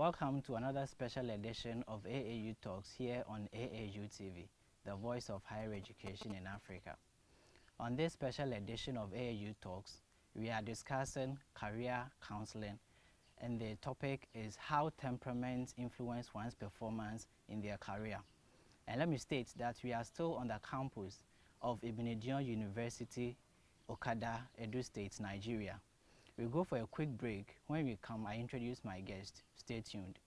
Welcome to another special edition of AAU Talks here on AAU TV, the voice of higher education in Africa. On this special edition of AAU Talks, we are discussing career counseling, and the topic is how temperament influence one's performance in their career. And let me state that we are still on the campus of Igbinedion University, Okada, Aidoo State, Nigeria. We'll go for a quick break. When we come, I introduce my guest. Stay tuned.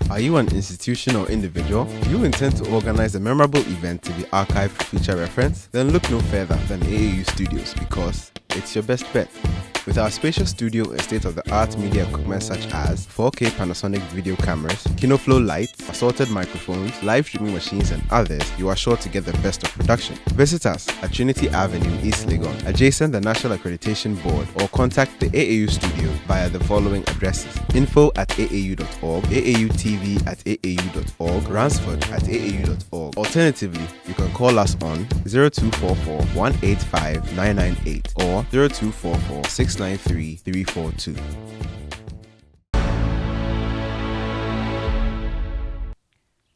Are you an institution or individual? Do you intend to organize a memorable event to be archived for future reference? Then look no further than AAU Studios, because it's your best bet. With our spacious studio and state-of-the-art media equipment such as 4K Panasonic video cameras, KinoFlow lights, assorted microphones, live streaming machines, and others, you are sure to get the best of production. Visit us at Trinity Avenue, East Legon, adjacent the National Accreditation Board, or contact the AAU studio via the following addresses: info@aau.org, AAUTV@aau.org, Ransford@aau.org. Alternatively, you can call us on 0244 185 998 or 0244 693 342.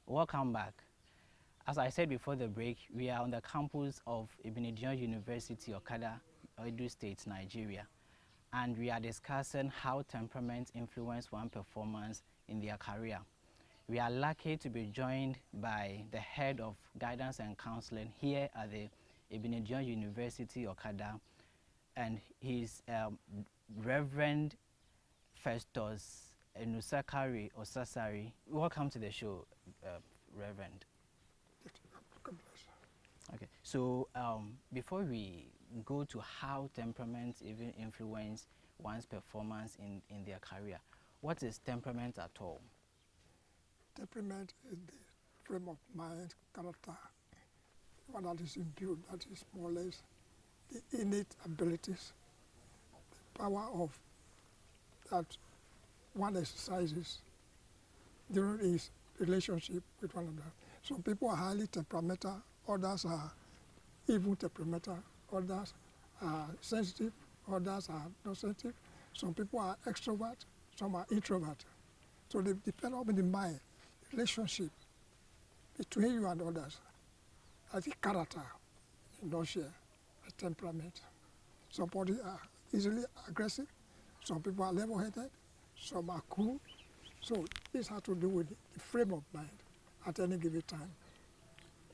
Welcome back. As I said before the break, we are on the campus of Igbinedion University, Okada, Aidoo State, Nigeria, and we are discussing how temperament influence one's performance in their career. We are lucky to be joined by the head of guidance and counseling here at the Igbinedion University, Okada, and he's Reverend Festus E Osaseri. Welcome to the show, Reverend. Okay, so before we go to how temperament even influence one's performance in their career, what is temperament at all? Temperament is the frame of mind, character, what that is imbued, that is more or less the innate abilities, the power of that one exercises during his relationship with one another. Some people are highly temperamental, others are even temperamental, others are sensitive, others are not sensitive. Some people are extrovert, some are introvert. So they depend on the mind, relationship between you and others. I think character, inertia, temperament. Some people are easily aggressive, some people are level-headed, some are cool. So this has to do with the frame of mind at any given time.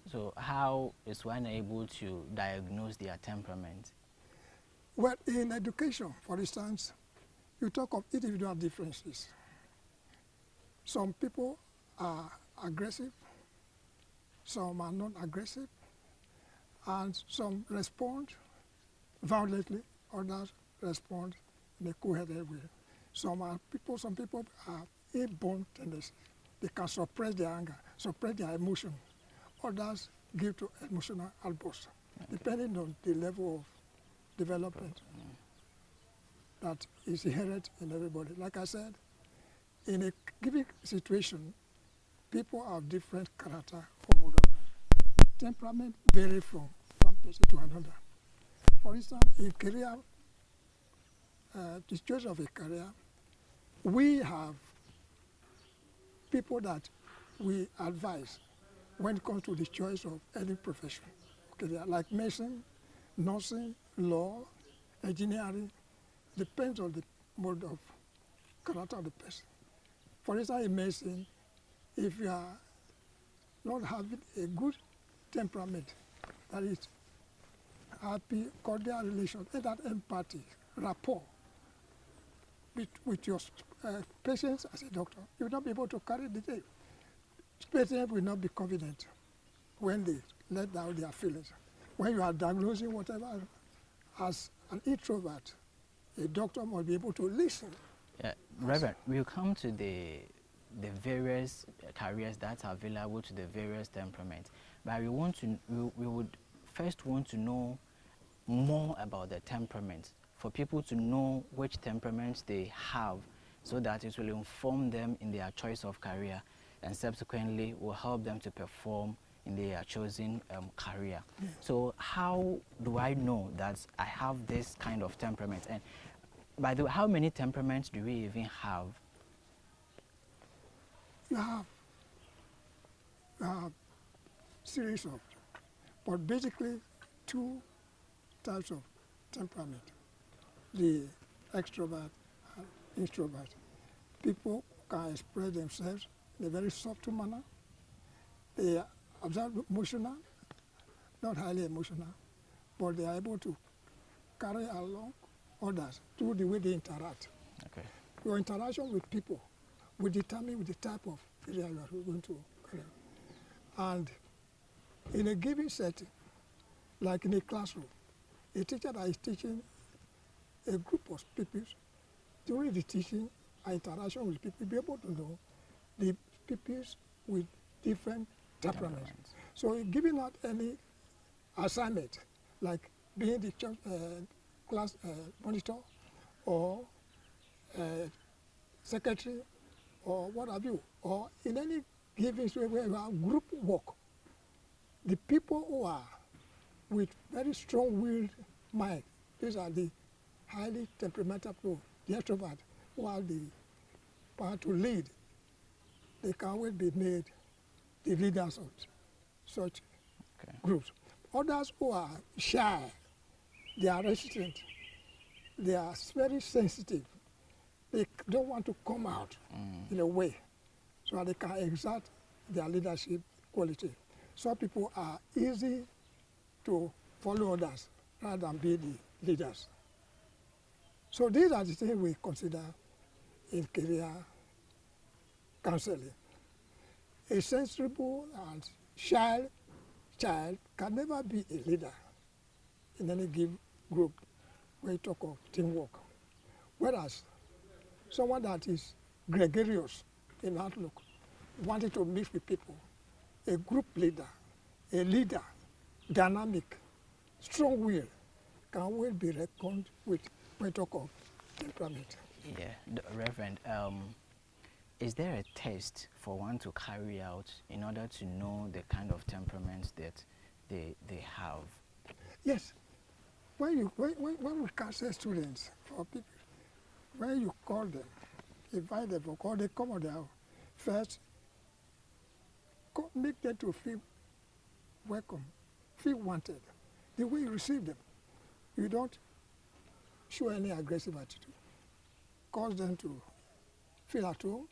So how is one able to diagnose their temperament? Well, in education, for instance, you talk of individual differences. Some people are aggressive, some are not aggressive, and some respond violently, others respond in a coherent way. Some people are inborn tendencies. They can suppress their anger, suppress their emotion. Others give to emotional outbursts, depending on the level of development that is inherent in everybody. Like I said, in a given situation, people have different character or mode of life. Temperament varies from one person to another. For instance, in career, the choice of a career, we have people that we advise when it comes to the choice of any profession. Okay, like medicine, nursing, law, engineering, depends on the mode of character of the person. For instance, in medicine, if you are not having a good temperament, that is happy, cordial relation, and that empathy, rapport with your patients as a doctor, you will not be able to carry the day. Patients will not be confident when they let down their feelings. When you are diagnosing whatever, as an introvert, a doctor must be able to listen. Yeah, Reverend, we'll come to the various careers that are available to the various temperaments, but we would first want to know more about the temperaments for people to know which temperaments they have, so that it will inform them in their choice of career. and subsequently will help them to perform in their chosen career. Yeah. So how do I know that I have this kind of temperament? And by the way, how many temperaments do we even have? You have series of, but basically two types of temperament, the extrovert and introvert. People can express themselves in a very subtle manner. They are emotional, not highly emotional, but they are able to carry along others through the way they interact. Okay. Your interaction with people will determine the type of area you are going to carry on. And in a given setting, like in a classroom, a teacher that is teaching a group of pupils, during the teaching and interaction with people, be able to know the pupils with different temperaments. So giving out any assignment, like being the class monitor or secretary or what have you, or in any given way where you have group work, the people who are with very strong-willed mind, these are the highly temperamental people, the extrovert, who have the power to lead. They can always be made the leaders of such groups. Others who are shy, they are resistant, they are very sensitive. They don't want to come out in a way so that they can exert their leadership quality. Some people are easy to follow others rather than be the leaders. So these are the things we consider in career counseling. A sensible and shy child can never be a leader in any given group where you talk of teamwork. Whereas someone that is gregarious in outlook, wanting to mix with people, a group leader, a leader, dynamic, strong-willed, can well be reckoned with when you talk of temperament. Yeah, Reverend, is there a test for one to carry out in order to know the kind of temperaments that they have? Yes. When we counsel students or people, when you call them, invite them, or they come on their own, first, make them to feel welcome, feel wanted. The way you receive them, you don't show any aggressive attitude. Cause them to feel at home,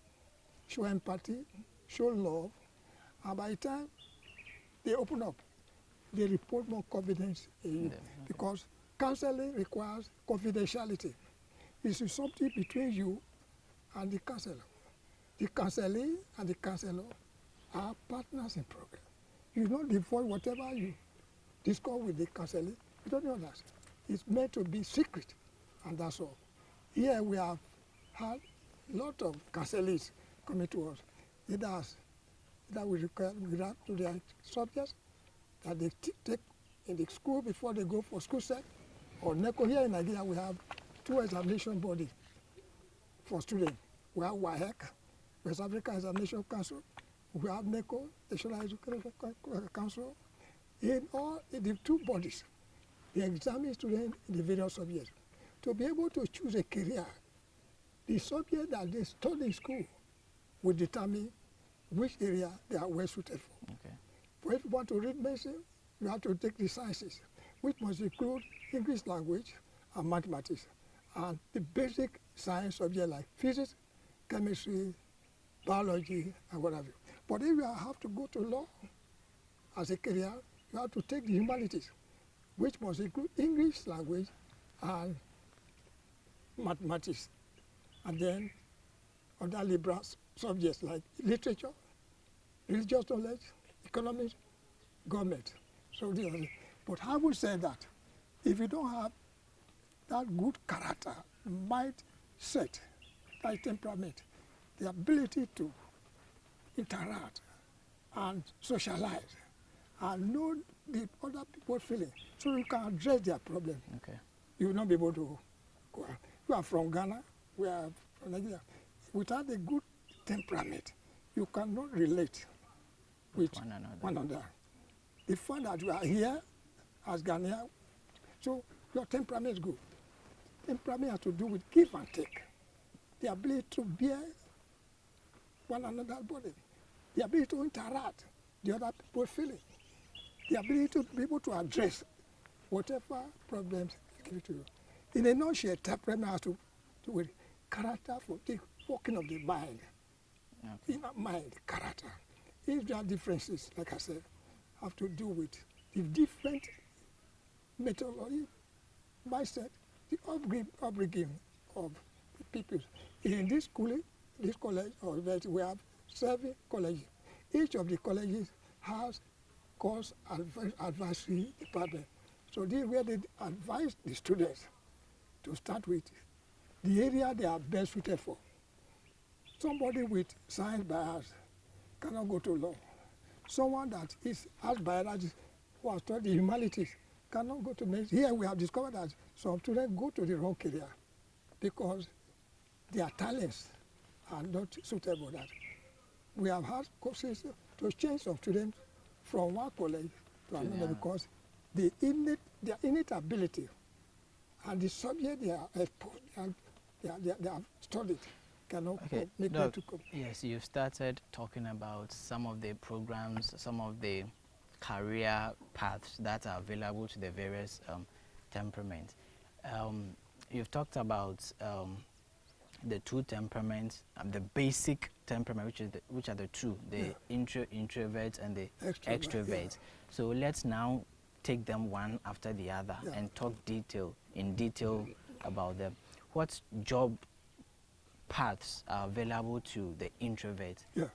show empathy, show love, and by the time they open up, they report more confidence in you. Because counseling requires confidentiality. It's something between you and the counselor. The counselee and the counselor are partners in progress. You don't divulge whatever you discuss with the counselee. You don't know that. It's meant to be secret, and that's all. Here we have had a lot of counselees coming to us. That we require to their subjects that they take in the school before they go for school set, or NECO. Here in Nigeria, we have two examination bodies for students. We have WAEC, West African Examination Council. We have NECO, National Education Council. In the two bodies, they examine students in the various subjects. To be able to choose a career, the subject that they study in school will determine which area they are well suited for. Okay. For if you want to read medicine, you have to take the sciences, which must include English language and mathematics, and the basic science subject like physics, chemistry, biology, and what have you. But if you have to go to law as a career, you have to take the humanities, which must include English language and mathematics, and then other liberal subjects like literature, religious knowledge, economics, government. So these are the, but I would say that if you don't have that good character, mindset, that temperament, the ability to interact and socialize and know the other people's feelings so you can address their problem, you will not be able to go out. You are from Ghana, we are from Nigeria. Without a good temperament, you cannot relate with one another. The fact that you are here as Ghanaian, so your temperament is good. Temperament has to do with give and take. The ability to bear one another's burden. The ability to interact the other people's feelings. The ability to be able to address whatever problems give to you. In a nutshell, temperament has to do with character for the working of the mind. Okay. Inner mind, character. If there are differences, like I said, have to do with the different methodology, mindset, the upbringing of the people. In this college or university, we have 7 colleges. Each of the colleges has course advisory department. So this is where they advise the students to start with the area they are best suited for. Somebody with science bias cannot go to law. Someone that has biology who has studied humanities cannot go to medicine. Here we have discovered that some students go to the wrong career because their talents are not suitable. That we have had courses to change some students from one college to another because their innate ability and the subject they are exposed and they have studied cannot make them to come. Yes, you've started talking about some of the programs, some of the career paths that are available to the various temperaments. You've talked about the 2 temperaments, the basic temperament, which are the 2, the introverts and the extroverts. Yeah. So let's now take them one after the other and talk in detail about them. What job paths are available to the introvert? Yeah.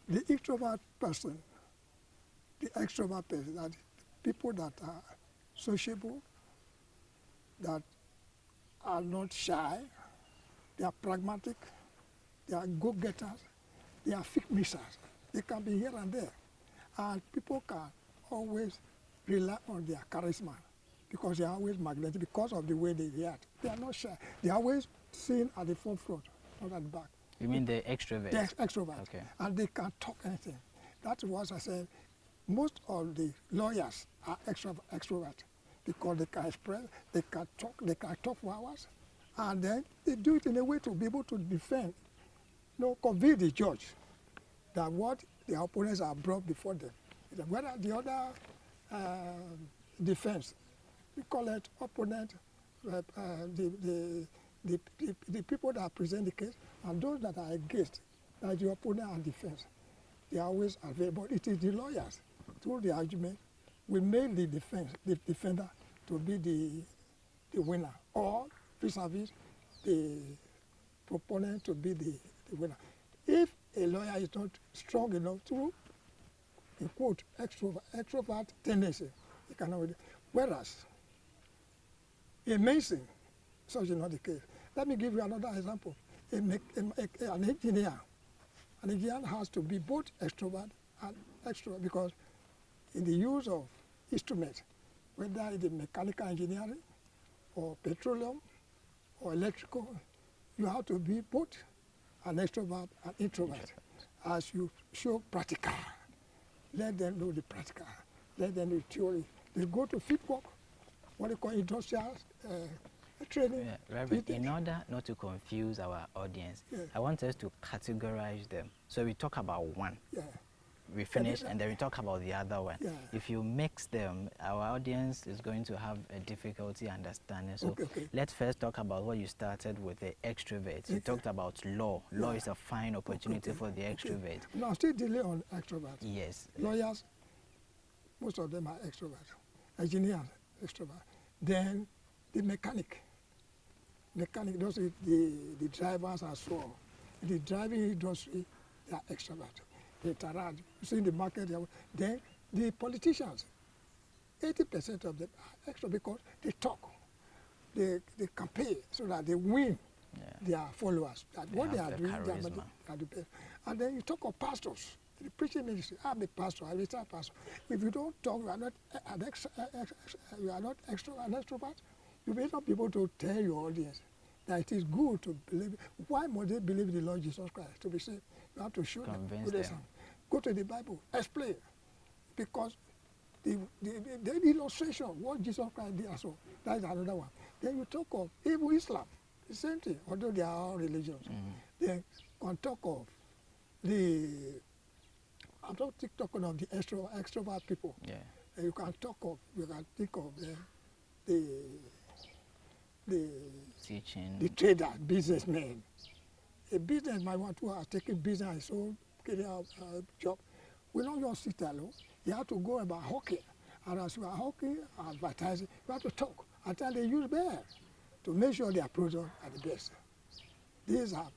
The introvert person, the extrovert person, that people that are sociable, that are not shy, they are pragmatic, they are go-getters, they are fixers. They can be here and there. And people can always rely on their charisma because they are always magnetic because of the way they react. They are not shy. They are always seen at the forefront, not at the back. You mean the extrovert? The extrovert. Okay. And they can talk anything. That's what I said. Most of the lawyers are extrovert because they can express, they can talk for hours, and then they do it in a way to be able to defend, convince the judge that what the opponents are brought before them. Whether the other defense, we call it opponent, the people that present the case, and those that are against, like the opponent and defense, they are always available. It is the lawyers, through the argument, will make the defender to be the winner, or vis-a-vis the proponent to be the winner. If a lawyer is not strong enough to, in quote, extrovert tendency, he cannot win. Whereas a mason, such is not the case. Let me give you another example. An engineer has to be both extrovert and extrovert because in the use of instruments, whether it's mechanical engineering or petroleum or electrical, you have to be both an extrovert and introvert. As you show practical, let them know the practical, let them know the theory. They go to field work, what they call industrial training. Yeah, Reverend, in order not to confuse our audience, I want us to categorize them. So we talk about one. Yeah. We finish and then we talk about the other one. Yeah. If you mix them, our audience is going to have a difficulty understanding. So let's first talk about what you started with, the extroverts. You talked about law. Law is a fine opportunity for the extrovert. Now, still dealing on extroverts. Yes. Lawyers, most of them are extroverts. Engineers, extrovert. Then the mechanic, those are the drivers and so on. The driving industry, they are extrovert. They interact. You see in the market, then the politicians, 80% of them are extrovert because they talk. They campaign so that they win their followers. That what they are doing, they are the best. And then you talk of pastors. The preaching ministry, I'm a pastor, I'm a retired pastor. If you don't talk, you are not an extrovert, you may not be able to tell your audience that it is good to believe. Why must they believe in the Lord Jesus Christ to be saved? You have to show Convince them. them. Go to the Bible, explain. Because the illustration, what Jesus Christ did, so that is another one. Then you talk of even Islam, the same thing, although they are all religions. Then on talk of I'm not talking of the extrovert people. Yeah. You can think of the Teaching. the trader, businessmen. A businessman want to take business, so career job. We don't just sit alone. You have to go about hawking. And as you are hawking, advertising, you have to talk until they use bear to make sure their products are the best. These are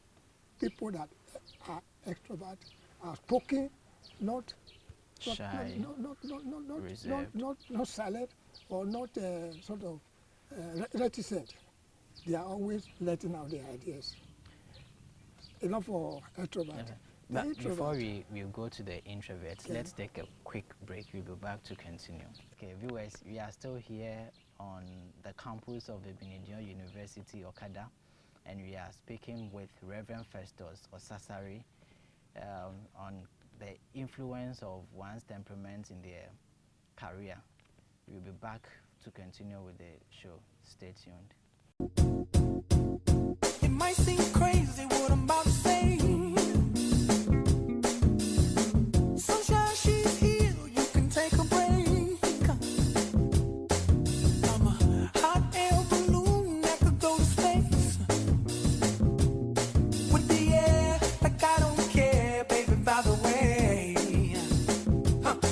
people that are extrovert, are spoken, not Shy, reserved. not silent or not sort of reticent. They are always letting out their ideas. Enough for extrovert. Okay. The But introvert. before we go to the introverts, Okay. let's take a quick break. We'll be back to continue. Okay, viewers, we are still here on the campus of Igbinedion University, Okada, and we are speaking with Reverend Festus Osaseri on the influence of one's temperament in their career. We'll be back to continue with the show. Stay tuned. It might seem crazy what I'm about to say. Sunshine, she's here, you can take a break. I'm a hot air balloon that could go to space. With the air, like I don't care, baby, by the way.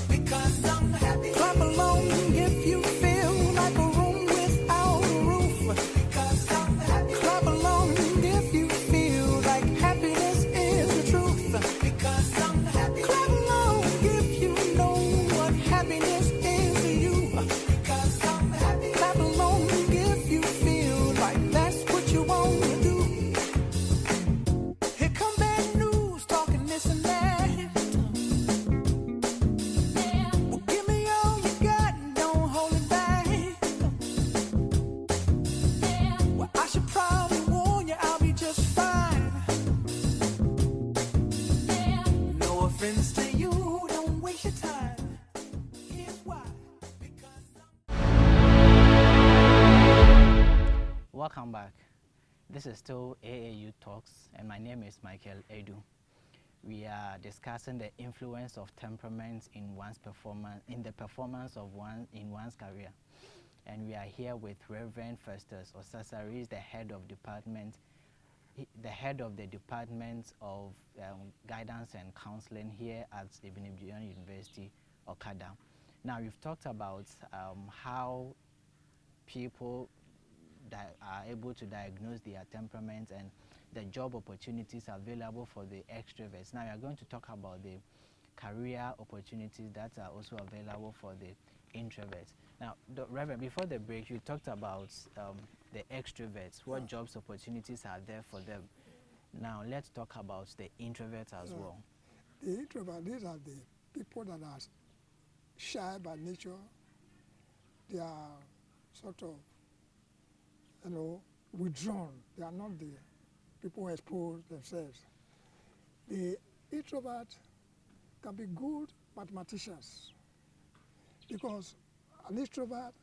Because I'm happy. Clap along if you feel like a room without a roof. Because I'm happy. Clap along if you feel like happiness is the truth. Because I'm happy. Clap along if you know what happiness is to you. Because I'm happy. Clap along if you feel like that's what you want to do. Here come bad news, talking this and that. Well, give me all you got and don't hold it back. Well, I should probably warn you, I'll be just fine. No offense to you, don't waste your time. Here's why. Because Welcome back. This is still AAU Talks, and my name is Aidoo. We are discussing the influence of temperament in one's performance, in the performance of one's career. And we are here with Reverend Festus Osaseri, is the head of the Department of Guidance and Counseling here at Igbinedion University, Okada. Now, we've talked about how people that are able to diagnose their temperament and the job opportunities available for the extroverts. Now we are going to talk about the career opportunities that are also available for the introverts. Now, Reverend, before the break, you talked about the extroverts, what jobs opportunities are there for them. Now let's talk about the introverts as well. The introvert, these are the people that are shy by nature. They are sort of, withdrawn. They are not the people who expose themselves. The introvert can be good mathematicians because an introvert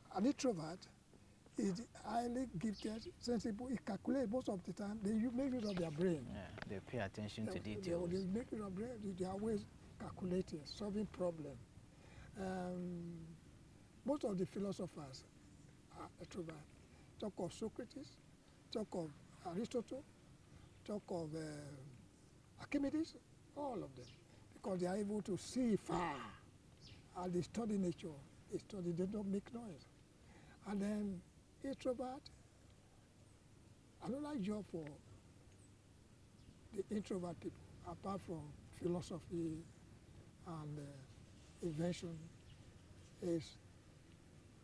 is highly gifted, sensible. He calculates most of the time. They make use of their brain. Yeah, they pay attention to details. They make use of brain. They are always calculating, solving problems. Most of the philosophers are introvert. Talk of Socrates, talk of Aristotle, talk of Archimedes, all of them, because they are able to see far, and they study nature. They don't make noise. And then introvert, another job for the introvert people, apart from philosophy and invention, is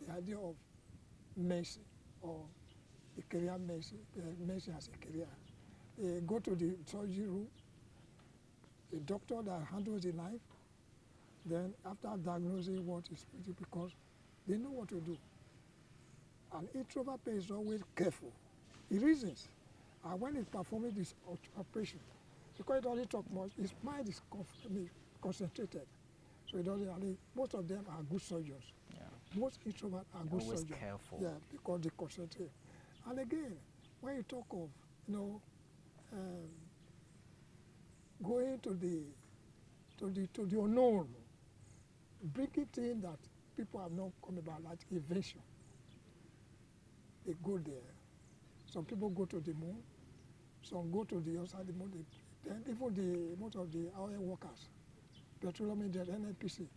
the idea of mercy, or the career mercy as a career. They go to the surgery room, the doctor that handles the knife, then after diagnosing what is because they know what to do. An introvert person is always careful. He reasons. And when he's performing this operation, because he doesn't talk much, his mind is concentrated. So he doesn't, most of them are good soldiers. Yeah. Most introverts are good Always soldiers. careful. Yeah, because they concentrate. And again, when you talk of, going to the unknown, bringing things that people have not come about, like invention. They go there. Some people go to the moon. Some go to the other side of the moon. Then even most of the oil workers, petroleum engineers, NNPC,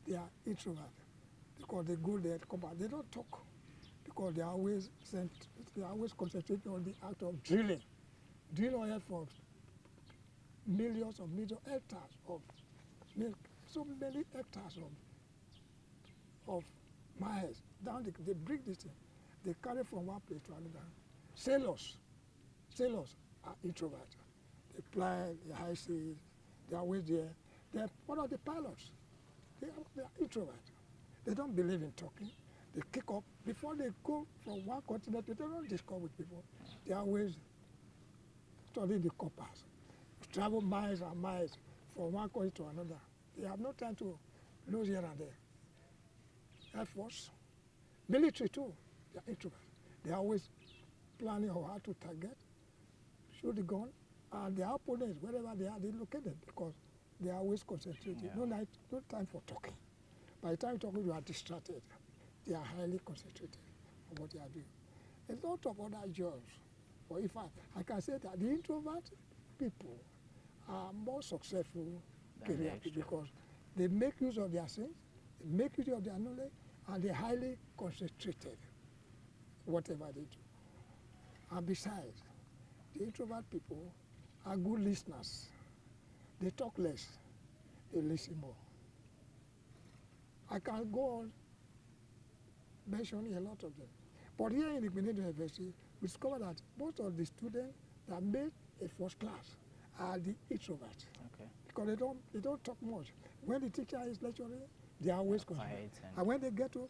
they are introverts because they go there to come back. They don't talk because they are always concentrating on the act of drilling oil for millions of hectares of milk, so many hectares of miles down. They bring this thing. They carry from one place to another. Sailors are introverts. They fly the high seas. They are always there. They're one of the pilots. They are introverts. They don't believe in talking. They kick up. Before they go from one continent, they don't discuss with people. They are always studying the compass. Travel miles and miles from one country to another. They have no time to lose here and there. Air Force, military too, they are introverts. They are always planning on how to target, shoot the gun, and their opponents, wherever they are, they locate them because they are always concentrated. Yeah. No time for talking. By the time you're talking, you are distracted. They are highly concentrated on what they are doing. A lot of other jobs, or in fact, I can say that the introvert people are more successful Than the career people extrovert. because they make use of their sense, they make use of their knowledge, and they're highly concentrated, whatever they do. And besides, the introvert people are good listeners. They talk less, they listen more. I can go on mentioning a lot of them. But here in Igbinedion University, we discovered that most of the students that made a first class are the introverts. Okay. Because they don't talk much. When the teacher is lecturing, they are always concentrated. Quiet And when they get to,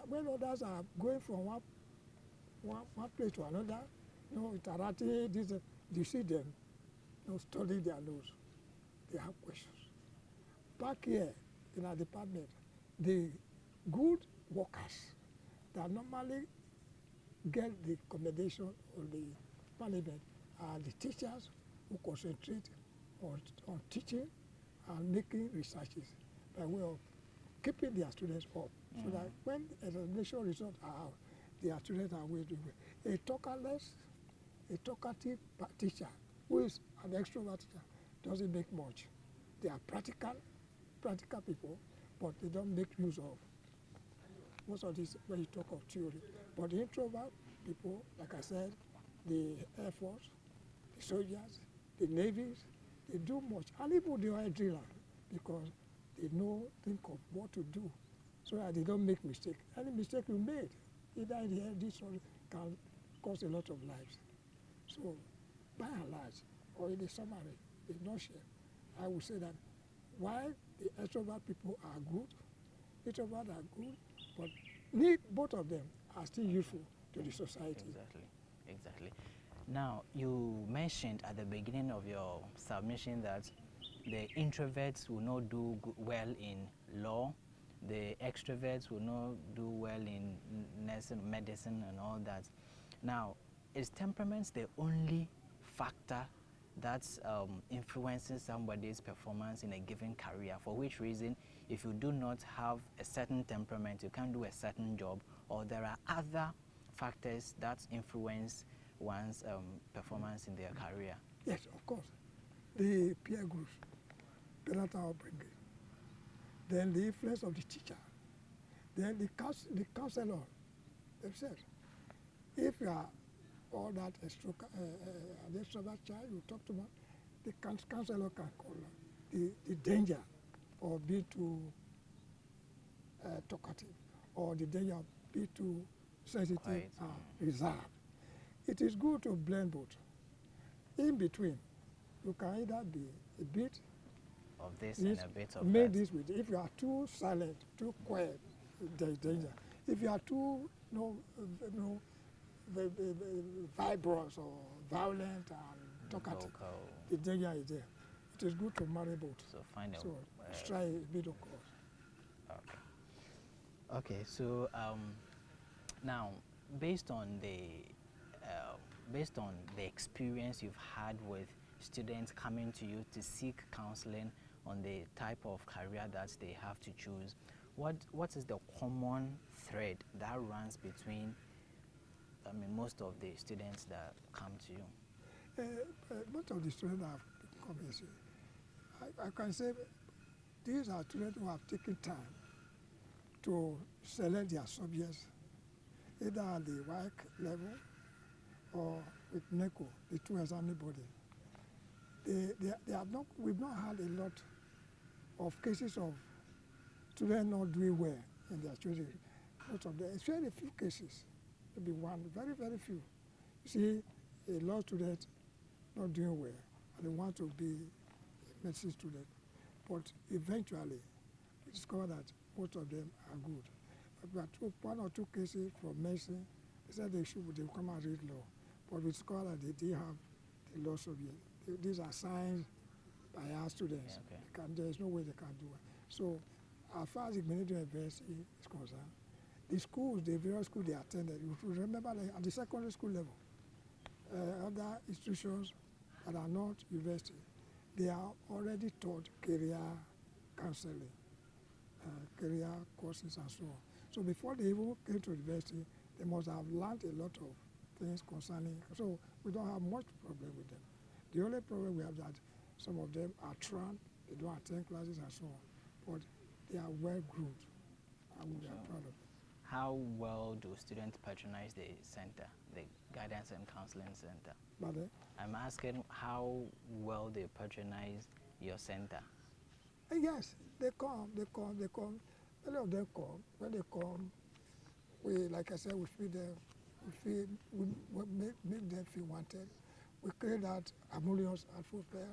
when others are going from one place to another, interacting, you see them, studying their notes. They have questions. Back here in our department, the good workers that normally get the commendation of the management are the teachers who concentrate on teaching and making researches by way of keeping their students up, so that when examination results are out, their students are always doing well. A talkative teacher who is an extrovert teacher doesn't make much. They are practical people, but they don't make use of most of this when you talk of theory. But the introvert people, like I said, the Air Force, the soldiers, the navies, they do much. And even the oil driller, because they think of what to do so that they don't make mistake. Any mistake you made, either in the air, this or can cause a lot of lives. So, by and large, or in the summary, in a nutshell, I would say that while the extrovert people are good, introverts are good, but both of them are still useful to the society. Exactly. Now, you mentioned at the beginning of your submission that the introverts will not do well in law, the extroverts will not do well in nursing, medicine, and all that. Now, is temperament the only factor that's influencing somebody's performance in a given career? For which reason, if you do not have a certain temperament, you can't do a certain job, or there are other factors that influence one's performance in their career? Yes, of course. The peer groups, parental upbringing, then the influence of the teacher, then the counselor themselves. If you are all that an extrovert child, you talk to them, the counselor can call the danger of being too talkative, or the danger of being too sensitive Quiet. and reserved. It is good to blend both. In between, you can either be a bit Of this and a bit of make that. this with. If you are too silent, too quiet, there is danger. If you are too vibrant or violent and talkative, Vocal. the danger is there. it is good to marry both. So find a. So try a middle course. Okay. Okay. So now, based on the experience you've had with students coming to you to seek counseling on the type of career that they have to choose, what is the common thread that runs between, most of the students that come to you? Most of the students that have come here, I can say these are students who have taken time to select their subjects, either at the WAEC level or with NECO, the two examining body. They have not. We've not had a lot of cases of students not doing well in their choosing. Most of them, it's very few cases, maybe one, very, very few. You see, a law student not doing well, and they want to be a medicine student. But eventually, we discover that most of them are good. But one or two cases from medicine, they said they come and read law. But we discover that they didn't have the law subject. These are signed by our students. Yeah, okay. There's no way they can do it. So, as far as Igbinedion University is concerned, the schools, the various schools they attended, you should remember like at the secondary school level, other institutions that are not university, they are already taught career counseling, career courses and so on. So before they even came to university, they must have learned a lot of things concerning, so we don't have much problem with them. The only problem we have that some of them are trained, they don't attend classes and so on, but they are well groomed, and we are proud of them. How well do students patronize the center, the Guidance and Counseling Center? But I'm asking how well they patronize your center. yes, they come. Many of them come. When they come, we, like I said, we feed them, we make them feel wanted. We create that harmonious atmosphere,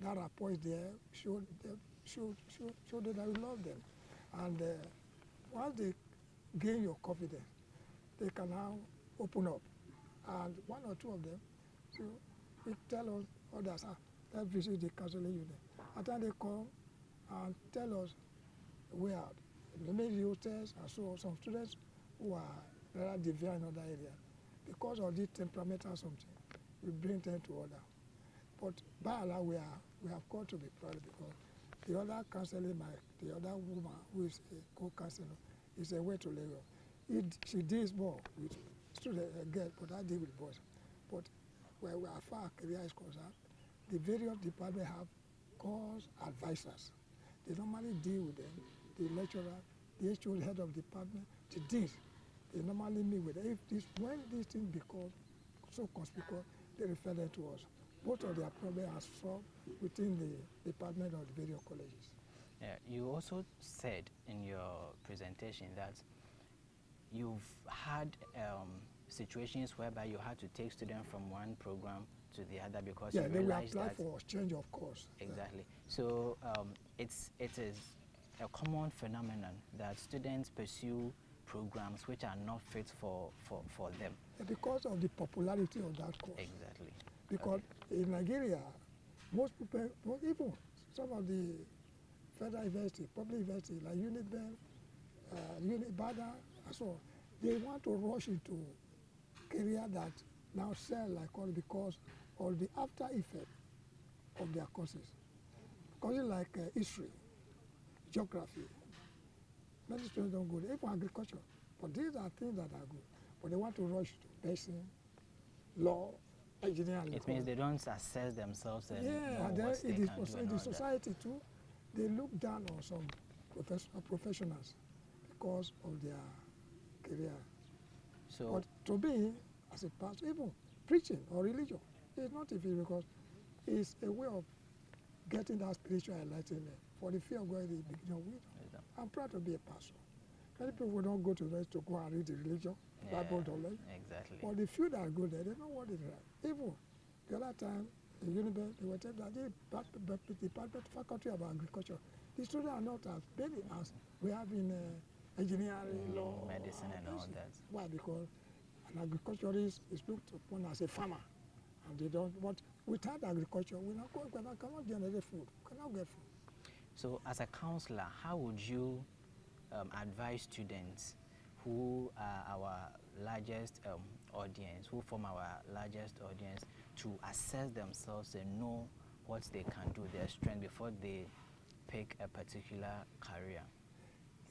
that rapport is there, show them that we love them. And once they gain your confidence, they can now open up. And one or two of them, so we tell us others, let's visit the counseling unit. And then they come and tell us where they make the hotels and so on. Some students who are rather deviant in other areas, because of this temperament or something, we bring them to order. But by and large, we have got to be proud because the other counseling, the other woman who is a co-counselor, is a way to Lagos. She deals more with students, girls, but I deal with boys. But as far as career is concerned, the various departments have course advisors. They normally deal with them, the lecturer, the HO head of department, the deans. They normally meet with them. When these things become so conspicuous, they refer them to us. Most of their problems are solved within the department of the various colleges. Yeah, you also said in your presentation that you've had situations whereby you had to take students from one program to the other because you realized they will apply that for change of course. Exactly. So it is a common phenomenon that students pursue programs which are not fit for them. Because of the popularity of that course. Exactly. Because in Nigeria, most people, even some of the federal university, public university like UNIBEN, Unibada, and so on, they want to rush into career that now sell like all because of the after effect of their courses. Courses like history, geography, many students don't go there, even agriculture. But these are things that are good. But they want to rush to medicine, law, engineering. It means they don't assess themselves and know and what they can do in the society too, they look down on some professionals because of their career. So, but to me, as a pastor, even preaching or religion, it's not easy because it's a way of getting that spiritual enlightenment. For the fear of God is the beginning of wisdom. I'm proud to be a pastor. Many people don't go to rest to go and read the religion, Bible knowledge. Exactly. But the few that go there, they know what is right. Even the other time in university, they were telling that the department faculty of agriculture, the students are not as many as we have in engineering, law, medicine, and all that. Why? Because an agriculturist is looked upon as a farmer, And they don't want, without agriculture, we cannot generate food, we cannot get food. So as a counselor, how would you advise students who are our largest audience, who form our largest audience, to assess themselves and know what they can do, their strength, before they pick a particular career?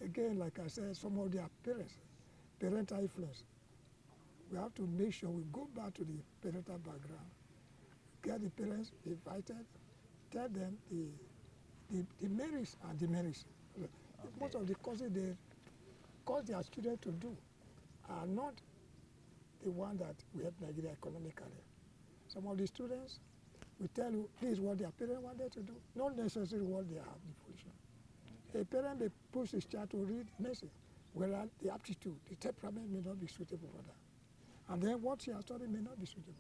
Again, like I said, some of their parents, parental influence. We have to make sure we go back to the parental background, get the parents invited, tell them the merits and demerits. Okay. Most of the courses they cause their children to do are not the one that we help Nigeria economically. Some of the students will tell you this is what their parents wanted to do, not necessarily what they have the position. A parent may push his child to read medicine, whereas the aptitude, the temperament may not be suitable for that. And then what she has studied may not be suitable.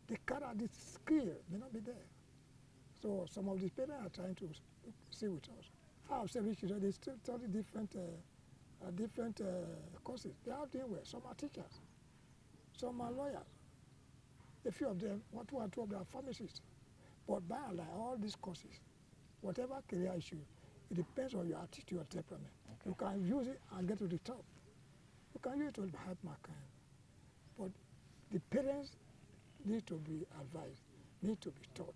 The character, the skill may not be there. So some of these parents are trying to see with us. How Osaseri children, they still study different courses. They are doing well. Some are teachers. Some are lawyers. A few of them, two of them are pharmacists. But by and large, all these courses, whatever career issue, it depends on your attitude and temperament. Okay. You can use it and get to the top. You can use it to help mankind. But the parents need to be advised, need to be taught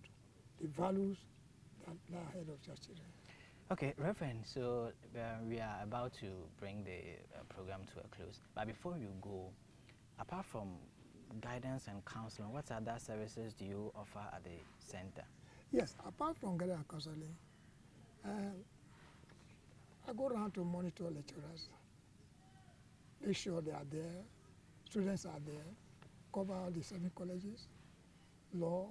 the values that lie ahead of their children. Okay, Reverend, so we are about to bring the program to a close. But before you go, apart from guidance and counseling, what other services do you offer at the center? Yes, apart from guidance and counseling, I go around to monitor lecturers, make sure they are there, students are there, cover all the 7 colleges, law,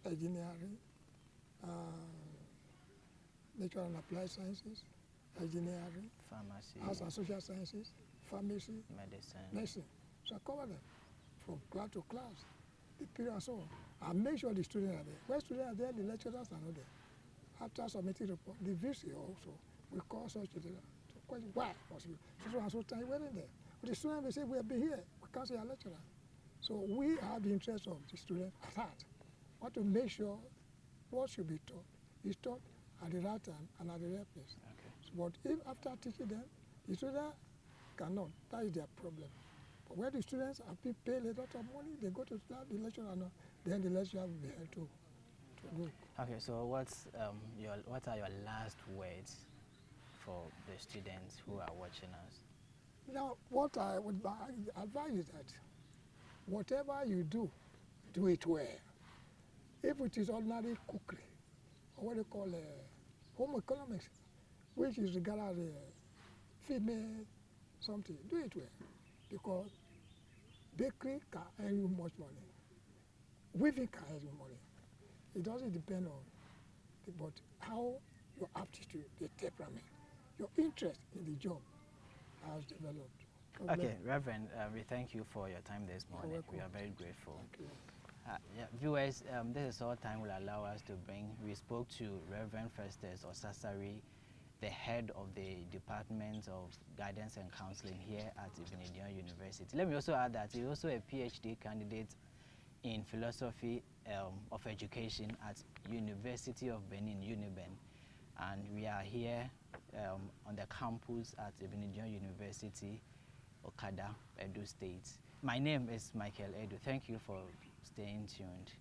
engineering, natural and applied sciences, engineering, pharmacy, arts and social sciences, pharmacy, medicine. So I cover them from class to class, the period and so on. And make sure the students are there. When students are there, the lecturers are not there. After submitting the report, the VC also, we call such children to question why was you so and so time you weren't there. But the student will say, we have been here, we can't see our lecturer. So we have the interest of the student at heart. We want to make sure what should be taught is taught at the right time and at the right place. Okay. So, but if after teaching them, the student cannot, that is their problem. But when the students have been paid a lot of money, they go to class, the lecturer not, then the lecturer will be held to go. Okay, so what are your last words for the students who are watching us? Now, what I would advise is that whatever you do, do it well. If it is ordinary cookery, or what they call home economics, which is regarded as female something, do it well. Because bakery can earn you much money. Weaving can earn you money. It doesn't depend on, but how your aptitude, the temperament, your interest in the job has developed. Okay, Reverend, we thank you for your time this morning. We are very grateful. Yeah, viewers, this is all time will allow us to bring. We spoke to Reverend Festus Osaseri, the head of the Department of Guidance and Counseling here at Igbinedion University. Let me also add that he's also a PhD candidate in philosophy of education at University of Benin, UNIBEN. And we are here on the campus at Igbinedion University, Okada, Aidoo State. My name is Michael Aidoo. Thank you for staying tuned.